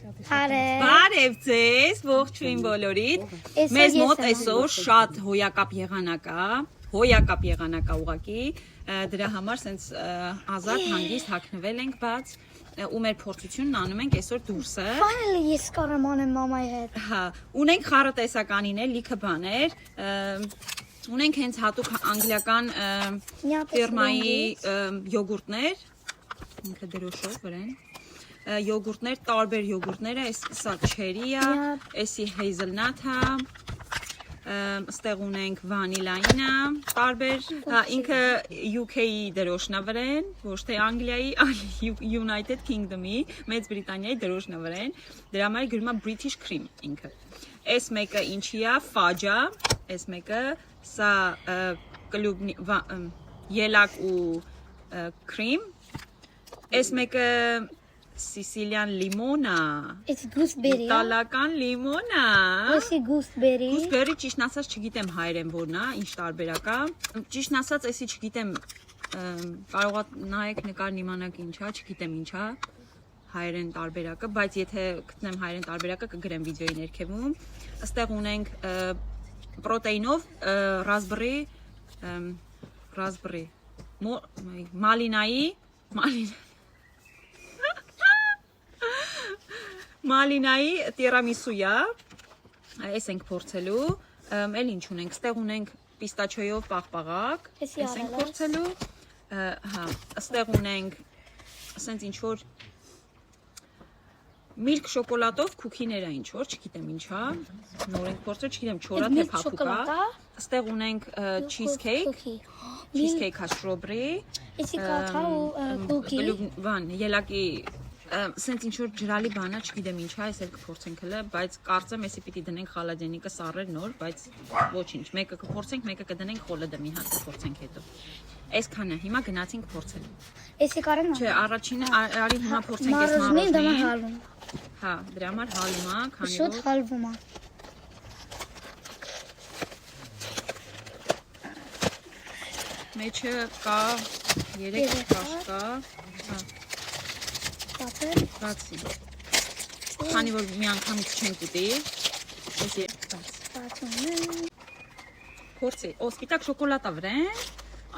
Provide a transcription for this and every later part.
Բարև ձեզ, ողջույն բոլորիդ։ Մեզ մոտ այսօր շատ հոյակապ եղանակ է ուղղակի։ Դրա համար սենց ազատ հանգիստ հագնվել ենք բաց ու մեր փորձությունն անում ենք այսօր դուրսը։ Finally ես կարամ անեմ մամայի հետ։ Հա, ունենք խառը տեսականիներ, լիքը բաներ։ Ունենք հենց հատուկ անգլիական ֆիրմայի յոգուրտներ, ինքը դրոշով վրան։ Յոգուրտներ, տարբեր յոգուրտներ է, սա չերի է, էսի հեյզելնաթ է, ստեղ ունենք վանիլային է, տարբեր, ինքը UK-ի դրոշն է վրան, ոչ թե Անգլիայի, այլ United Kingdom-ի, Մեծ Բրիտանիայի դրոշն է վրան, դրա համար գրում է British Cream ինքը։ Այս մեկը ինչի է, ֆաջ է, այս մեկը սա ելակ ու cream, այս մեկը Sicilian limona. It's gooseberry. Իտալական լիմոնա։ Ոսի gooseberry. Gooseberry ճիշտն ասած չգիտեմ հայերեն որն է, ինչ տարբերակ է։ Ճիշտն ասած էսի չգիտեմ, կարող է նայեք նկարն իմանաք ինչ է, չգիտեմ ինչ է հայերեն տարբերակը, բայց եթե գտնեմ հայերեն տարբերակը կգրեմ վիդեոյի ներքևում։ Այստեղ ունենք պրոտեինով raspberry Մալինայի տիրամիսույա, այս ենք փորձելու, էլ ինչ ունենք, ստեղ ունենք պիստաչոյով պաղպաղակ, այս ենք փորձելու, ստեղ ունենք, ասենց ինչ-որ միլք շոկոլատով քուքիներ է ինչ-որ, չգիտեմ ինչա, նոր ենք փորձել, չգիտեմ չորա թե փափուկա, ստեղ ունենք cheesecake է strawberry, ելակի Սենց ինչ-որ ջրալի բանա, չգիտեմ ինչ է, այս էլ կփորձենք հլը, բայց կարծեմ էսի պիտի դնենք խալադենիկը սառեր նոր, բայց ոչինչ, մեկը կփորձենք, մեկը կդնենք խոլըդը մի հատ կփորձենք հետո։ Այսքանը, հիմա գնացինք փորձել։ Էսի կարեմ։ Չէ, առաջինը արի հիմա փորձենք այս մառոժնին։ Հա, դրա համար հալում է, քանի որ Շուտ հալվում է։ Մեջը կա 3 կաշկա, հա։ Բացի, քանի որ մի անգամից չենք ուտի, փորձի, սպիտակ շոկոլադա վրան,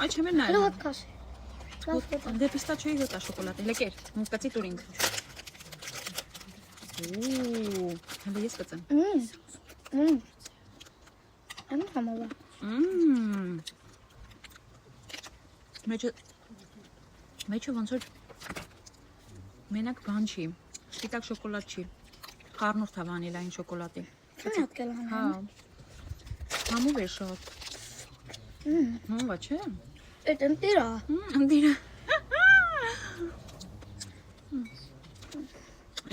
այ չեմ էլ նայել, Լոտ կաշ, դե պիստաչոյի հոտ է շոկոլադը, լեկեր, մունկացի տուրինք, հələ ես կծեմ, Եմ համովա, մեջը ոնց որ Մենակ բան չի, սպիտակ շոկոլադ չի, խառնուրդ է վանիլային շոկոլադի։ Քանի հատկել անեմ։ Հա, համով է շատ։ Համովա չէ։ Էդ ընտիրա։ Ընտիրա։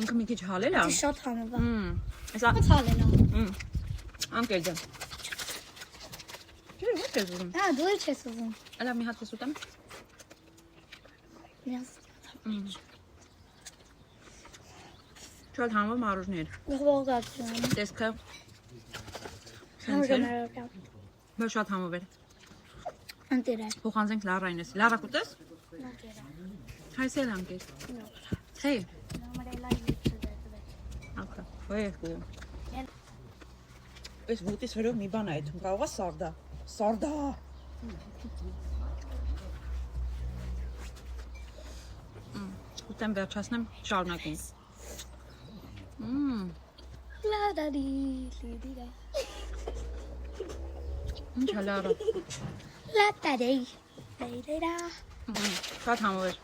Ինքը մի քիչ հալել է։ Շատ համովա։ Էսա հալել է։ Անկել դեմ։ Չէ, ոչ ես ուզում։ Հա, դու էլ չես ուզում։ Ալա մի հատ ես ուտեմ։ Շատ համով մարուժներ։ Ողողացում։ Տեսքը Համժամարոկյա։ բա շատ համով էր։ Ընտիրա։ Փոխանցենք Լարային ես։ Լարա կուտես։ Հայսել անկես։ Hey. Ակա, ոյեկու։ Այս ոտից վերով մի բան է այդում, կարող է սարդա։ Սարդա։ Ուտեմ վերջացնեմ, շարունակենք։ Լադադի, լիդիրա։ Ինչ է Լարա։ Լադադի, լիդիրա։ Շատ համով էր։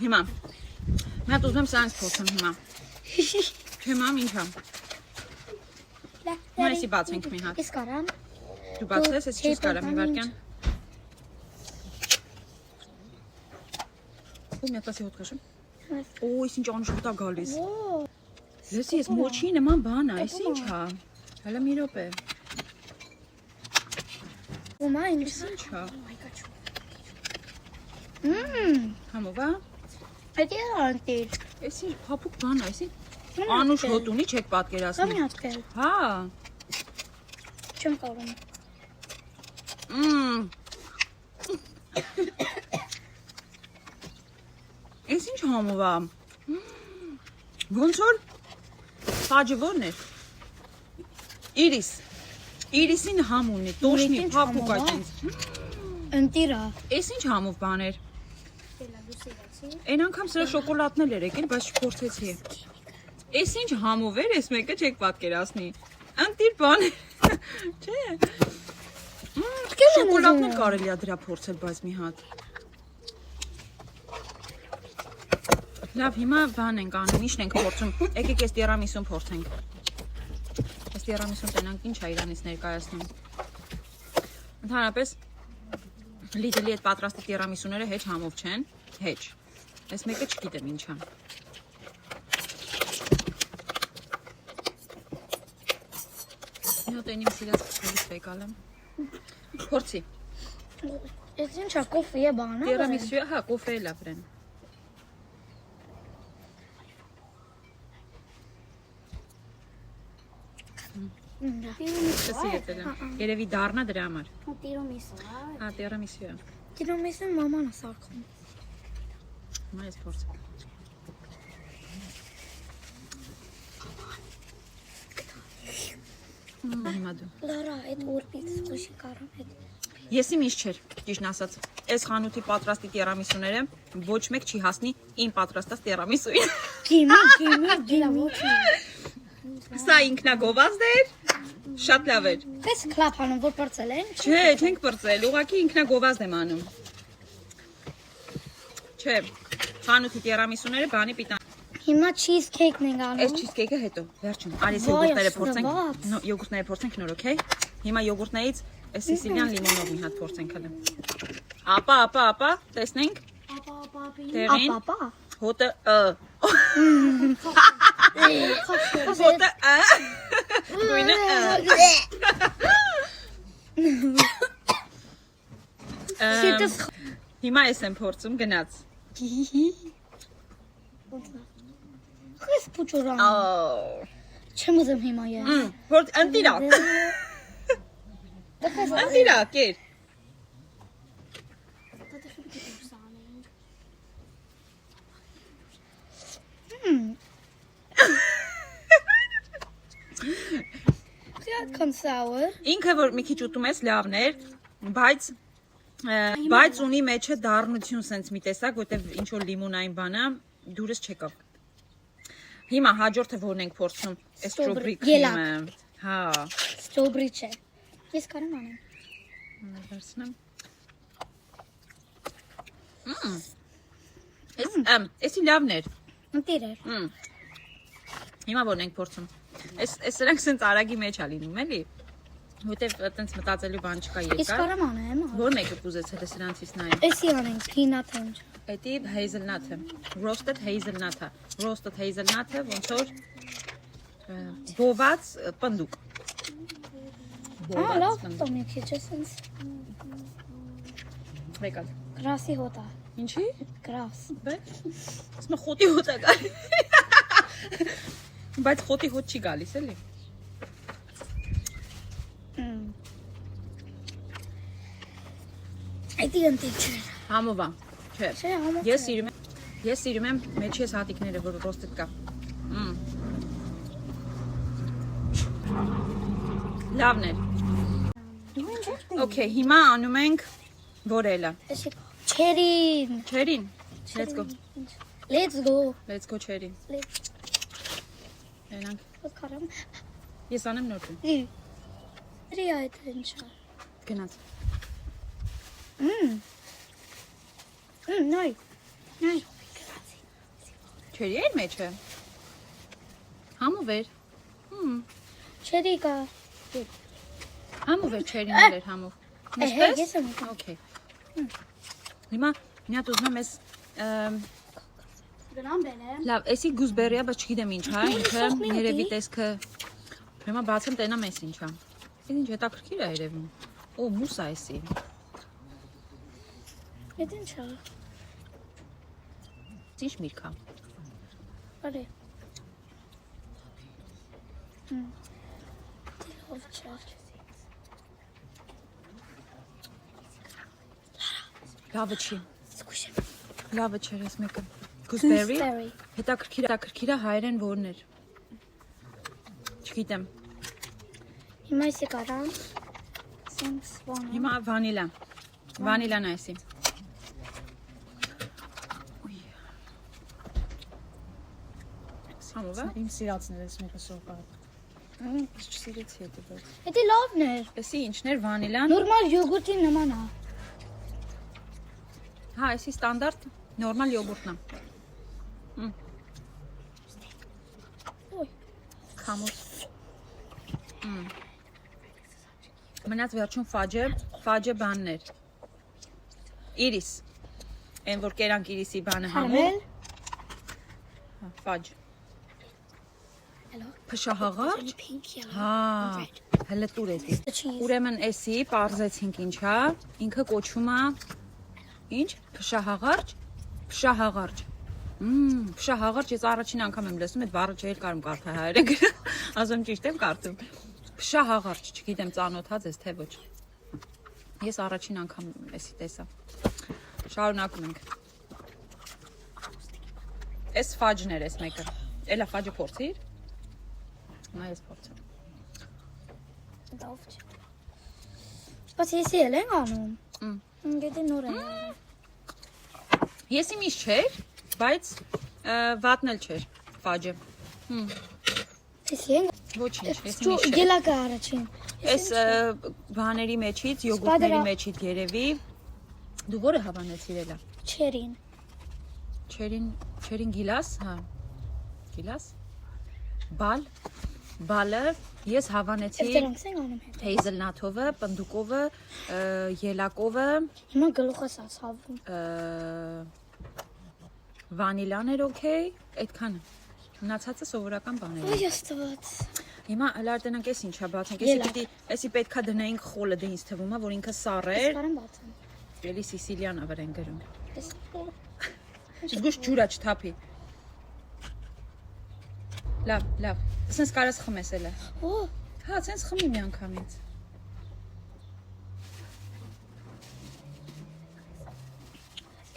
Հիմա, մի հատ ուզում սրանց փորձեմ հիմա։ Չէ մամ ինչ է։ Հիմա էսի բացենք մի հատ։ Ես կարամ։ Դու բացես, ես չես կարամ մի վարկյան։ Ու մի հատ ասի հոտ կաշեմ։ Օ, ես ինչ անշուտ է գալիս։ Լսի, ես մոչի նման բան է, ես ինչ է։ Հələ մի րոպե։ Ումա ինչ Ինչ է։ Համով է։ Այդ է անտիր։ Ես ինչ փափուկ բան է, ես անուշ հոտ ունի, չեք պատկերացնում։ Քանի հատկել։ Հա։ Չեմ կարող։ Ես ինչ համով է։ Ոնց որ Ֆաջը ո՞րն է։ Իրիս։ Իրիսին համ ունի, տոշնի, փափուկ այդպես։ Ընտիրա։ Էս ինչ համով բաներ։ Այն անգամ սրա շոկոլադն էլ էր եկել, բայց չփորձեցի։ Էս ինչ համով էր, էս մեկը չեք պատկերացնի։ Ընտիր բան։ Չէ։ Շոկոլադն էլ կարելի է դրա փորձել, բայց մի հատ։ Լավ, հիմա բան ենք անում, ի՞նչն ենք փորձում։ Եկեք այս տիրամիսուն փորձենք։ Այս տիրամիսուն տենանք ինչ է իրանից ներկայացնում։ Ընդհանրապես Լիդլի այդ պատրաստի տիրամիսուները հեչ համով չեն, հեչ։ Այս մեկը չգիտեմ ինչ է։ Մի հատ այն իմ սիրած քսելից վեկալ եմ։ Փորձի։ Ես ինչա կոֆե է բանը։ Տիրամիսու, հա, կոֆե էլ ապրեն։ Չսի ետել եմ։ Երևի դառնա դրա համար։ Տիրամիսու։ Հա, տիրամիսու է։ Տիրամիսուն մաման է սարքում։ Հիմա ես փորձեմ։ Հիմա դու։ Լարա, այդ օրբից խոշի կարան հետ։ Եսի միշտ չէր, ճիշտ ասած։ Այս խանութի պատրաստի տիրամիսուները ոչ մեկ չի հասնի իմ պատրաստած տիրամիսուին։ Գիմի։ Սա ինքնագովազդ էր, շատ լավ էր։ Պես կլապ անում, որ պրծել են։ Չէ, չենք պրծել, ուղղակի ինքնագովազդ եմ անում։ Չէ, խանութի տիրամիսուները բանի պիտան։ Հիմա cheesecake-ն ենք անում։ Այս cheesecake-ը հետո, վերջում։ Արի յոգուրտները փորձենք։ Յոգուրտները փորձենք նոր, օքեյ։ Հիմա յոգուրտներից այս սիցիլիան լիմոնով մի հատ փորձենք հələ։ Ապա, տեսնենք։ Տեղին։ Ապա։ Հոտը Հոտը Գույնը Հիմա ես եմ փորձում գնաց։ Խես փուչորան։ Չեմ ուզում հիմա ես։ Փորձ ընտիրա։ Ընտիրա, կեր։ Քան sour։ Ինքը որ մի քիչ ուտում ես լավն էր, բայց ունի մեջը դառնություն sense մի տեսակ, որտեվ ինչ որ լիմոնային բանա դուրս չեկավ։ Հիմա հաջորդը որն ենք փորձում, այս ստրոբերի քրեմը։ Հա։ Ստրոբերի չէ։ Ես կարամ անեմ։ Վերցնեմ։ Էսի լավն էր։ Ընտիր էր։ Հիմա որն ենք փորձում։ Այս սրանք sense արագի մեջ է լինում, էլի։ Որտեվ այտենց մտածելու բան չկա երկար։ Ես կարամ անեմ։ Որ մեկը կուզեցել է սրանցից նայել։ Էսի անենք peanut-ը։ Էդի hazelnut-ը, roasted hazelnut-ը, roasted hazelnut-ը ոնց որ բոված պնդուկ։ Լավ, տոմի քիչ է sense։ Վեկալ։ Գրասի հոտա։ Ինչի։ Գրաս։ Ասում խոտի հոտ է գալի։ Բայց խոտի հոտ չի գալիս, էլի։ Այդի ընտիր չէ։ Համովա։ Չէ։ Չէ, համով։ Ես սիրում եմ մեջի ես հատիկները, որ roasted կա։ Լավն է։ Okay, հիմա անում ենք որելը։ Չերին։ Չերին։ Let's go. Let's go. Չերին։ Այնանք։ Ո՞ր կարամ։ Ես անեմ նոր դու։ Դրի այդ ինչա։ Գնաց։ Նայ։ Չերի էր մեջը։ Համով էր։ Չերի կա։ Համով էր չերին էր համով։ Ես եմ։ Okay։ Հիմա մի հատ ուզում եմ ես Գնամ բերեմ։ լավ, էսի գուզբերիա, բայց չգիտեմ ինչ է, ինքը երևի տեսքը։ Հիմա բացեմ տենամ էս ինչ է։ Էս ինչ հետաքրքիր է երևում։ Օ, մուս է էսի։ Էդ ինչ է։ Ինչ միրգ է։ Արի։ Ով չէ։ Լավը չի։ Սկուշեմ։ Լավը չէր էս մեկը։ Գուզբերի։ Gooseberry։ Հետաքրքիր է հայերեն որն էր։ Չգիտեմ։ Հիմա էսի կարամ։ Սենց բանը։ Հիմա վանիլա։ Վանիլան է էսի։ Համով է։ Իմ սիրածներ էս մեկը սոկար։ Չսիրեցի հետո բայց։ Էդի լավն էր։ Էսի ինչներ վանիլան։ Նորմալ յոգուրտի նման է։ Հա, էսի ստանդարտ նորմալ յոգուրտն է։ Ոյ։ Քամուս։ Մնաց վերջում ֆաջը բաններ։ Իրիս։ Այն որ կերանք իրիսի բանը համով։ Կարամել։ Հա, ֆաջ։ Hello. Փշահաղարջ։ Pink yellow. Հա, հələ տուր էդի։ Cheese. Ուրեմն էսի պարզեցինք ինչա, ինքը կոչվում է ինչ? Փշահաղարջ։ Փշահաղարջ։ Փշահաղարջ, ես առաջին անգամ եմ լսում, այդ բառը չէի կարում կարդալ հայերեն գրել։ Ասում ճիշտ եմ կարդում։ Փշահաղարջ, չգիտեմ ծանոթած ես թե ոչ։ Ես առաջին անգամ էսի տեսա։ Շարունակում ենք։ Էս ֆաջն էր էս մեկը։ Էլա ֆաջը փորձիր։ Հիմա ես փորձեմ։ Դավ չէ։ Բայց էսի էլ են անում։ Գետի նոր են անում։ Եսի միշտ չէր, բայց վատն էլ չէր ֆաջը։ Էսի են։ Ոչինչ, եսի միշտ չէր։ Գելակը առաջին։ Էս բաների մեջից, յոգուրտների մեջից երևի։ Դու որը հավանեցիր էլա։ Չերին։ Չերին գիլաս, հա։ Գիլաս։ Բալը ես հավանեցի Դրանց են անում հետ։ հեյզելնաթովը, պնդուկովը, ելակովը, Հիմա գլուխս ասավում։ վանիլան էր օքեյ, այդքանը։ Մնացածը սովորական բաներ են։ Ոյ աստված։ Հիմա լարտենանք էս ինչա բացենք, էսի պետքա դնեինք խոլը դե ինձ թվում է, որ ինքը սառ էր, Կարամ բացեմ։ էլի սիսիլիան ավր են գրում։ Էս Զգուշ ջուրա չթափի։ Լավ, սենց կարաս խմես էլը։ Օ, Հա, սենց խմի մի անգամից։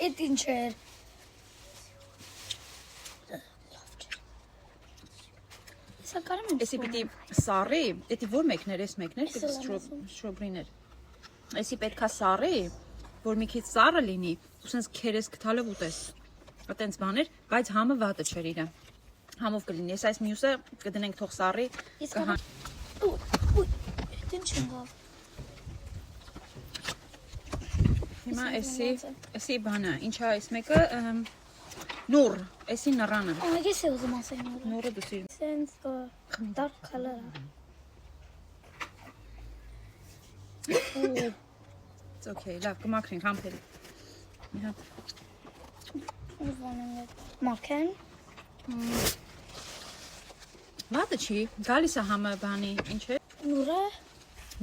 էդ ինչ էր։ Սա կարամ եմ։ Էսի պիտի սառի, էդի որ մեկներ, էս մեկներ, շրոբրիներ։ Էսի պետքա սառի, որ մի քիչ սառը լինի, ու սենց քերես գտալով ուտես։ Այտենց բաներ, բայց համը վատը չէր իրը։ Համով կլինի, ես այս մյուսը կդնենք թող սառի։ Ես կարամ։ Ուй, էդ ինչ ընկավ։ Հիմա էսի բանը, ինչա այս մեկը նուր, էսի նռանը։ Ես ուզում ասեմ նոր։ Նուրը դու սիրում։ Սենց dark color։ It's okay, լավ, կմաքրենք համբերի։ Մի հատ։ Ուզում եմ մաքեն։ Վատը չի, գալիս է համը բանի, ինչ է։ Նուրը։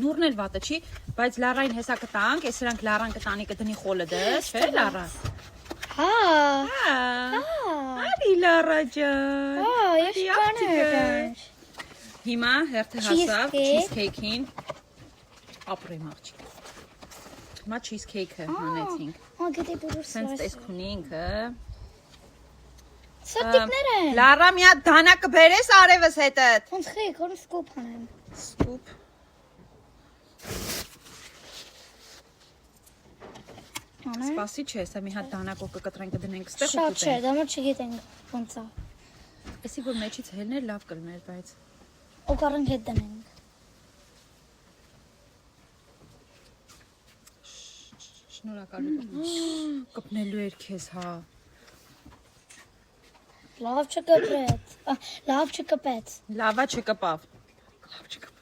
Նուրն էլ վատը չի, բայց լարային հեսա կտանք, ես սրանք լարան կտանի կդնի խոլը դες, չէ լարա։ Հա։ Արի լարա ջան։ Ես կանեմ։ Հիմա հերթը հասավ cheesecake-ին։ Ապրեմ աղջիկ։ Հիմա cheesecake-ը հանեցինք։ Հա, գետի բուրուր Սենց տեսք ունի ինքը։ Սա տիպներ են։ Լարա մի հատ դանակը բերես արևս հետդ։ Ոնց խեք, ոնց սկոպ անեմ։ Սկուպ։ Անեմ։ Սպասի չէ, սա մի հատ դանակով կկտրենք կդնենք ստեղ ու Շատ չէ, կուտենք։ դա մոտ չգիտենք ոնց է։ Էսի որ մեջից հելներ լավ կլներ, բայց Օկարան հետ դնենք։ շնորհակալություն։ Կպնելու էր քեզ, հա։ Լավ չկպեց։ Լավ չկպեց։ Լավա չկպավ։ Լավ չկպավ։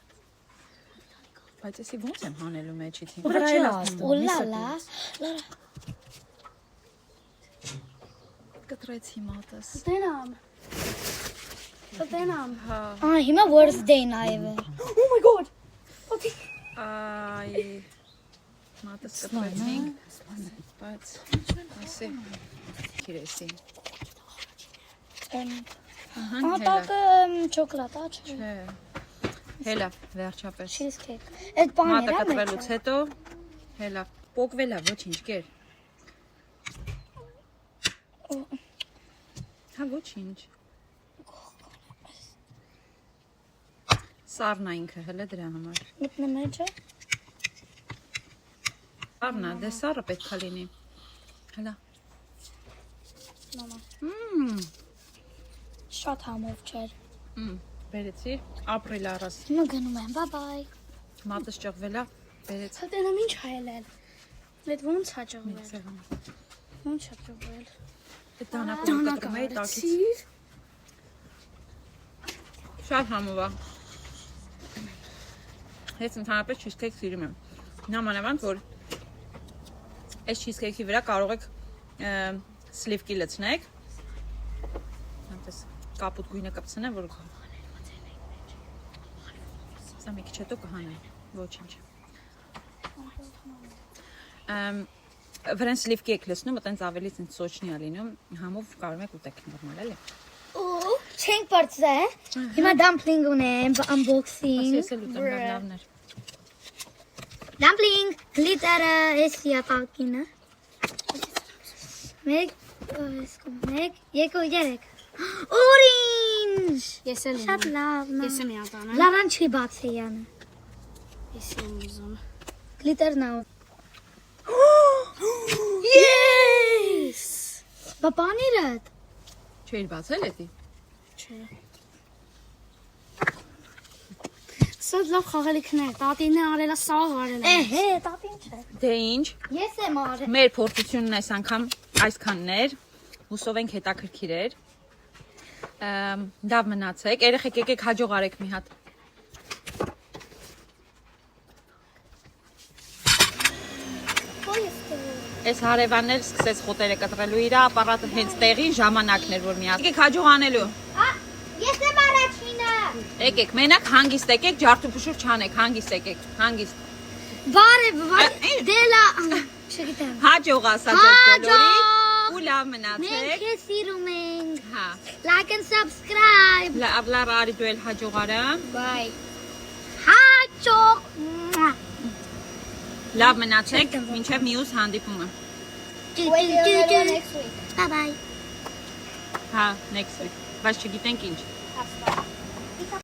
Բայց էսի ոնց եմ հանելու մեջից։ Վրա չի Օլալա, լարա։ Կտրեցի մատս։ Դենամ։ Դենամ։ Հա։ Հիմա worst day նաև է։ Oh my god։ Այ մատս կտրեցինք, բայց ասի քիրեսի։ Տակը չոկլատ, չէ։ Չէ։ Հելա, վերջապես։ Cheesecake։ Այդ բանը Մատը է, կտրելուց հետո հելա, պոկվել է, ոչինչ կեր։ Հա, ոչինչ։ Սառնա ինքը հələ դրա համար։ Մտնեմ էջը։ Սառնա, դե սառը պետք է լինի։ Հələ։ Մամա։ Մմ, Շատ համով չէր։ բերեցիր, ապրիլ առած։ Հիմա գնում եմ, bye-bye։ Մատս ճղվել է, բերեց։ Հատենամ ինչ հայելել։ Այդ ոնց է ճղվել։ Սեղանը։ Ոնց է ճղվել։ Այդ դանակում կտրում էի տակից։ Շատ համով է։ Ես ընդհանրապես cheesecake սիրում եմ։ Նամանավանդ, որ այս cheesecake-ի վրա կարող եք սլիվկի լցնեք։ Այնպես կապուտ գույնը կպցնեմ, որ սա մի քիչ հետո կհանեմ, ոչինչ։ Վրան սլիվկի եք լցնում, այտենց ավելի ցենց սոճնի է լինում, համով կարող եք ուտեք նորմալ էլի։ Օ, չենք բարձր։ Հիմա dumpling ունեմ, unboxing։ Ես էլ ուտեմ լավներ։ Dumpling, glitter-ը, էսի ապակինը։ Մեկ, երկու, երեք։ Orange։ Ես էլ Շատ լավն է։ Ես եմ յատանը։ Լավան չի բացեյանը։ Ես եմ ուզում։ Glitter-ն է։ Yes! Բաբաներդ։ Չէիր բացել էդի։ Չէ։ Սա լավ խաղալիքներ, տատինն է արել, սաղ արել։ Էհե, տատին չէ։ Դե ինչ, Ես եմ արել։ մեր փորձությունն այս անգամ այսքանն էր, հուսով ենք հետաքրքիր էր։ Լավ մնացեք, երեխեք եկեք հաջող արեք մի հատ։ Այս հարևանն էլ սկսեց խոտերը կտրելու, իր ապարատը հենց տեղին ժամանակն էր, որ միացեք։ Եկեք հաջող անելու։ Ես եմ առաջինը։ Եկեք, մենակ հանգիստ եկեք, ջարդուփշուր չանեք, հանգիստ եկեք, հանգիստ։ Բարև, դելա, չգիտեմ։ Հաջող ասա ձեր բոլորին ու լավ Մենք մնացեք։ քեզ սիրում ենք։ Հա, Like and subscribe։ լավ արի դու էլ հաջող արա։ Bye։ Հաջող։ Լավ մնացեք, մինչև մյուս հանդիպումը։ Bye bye։ Հա, next week։ Բայց չգիտենք ինչ։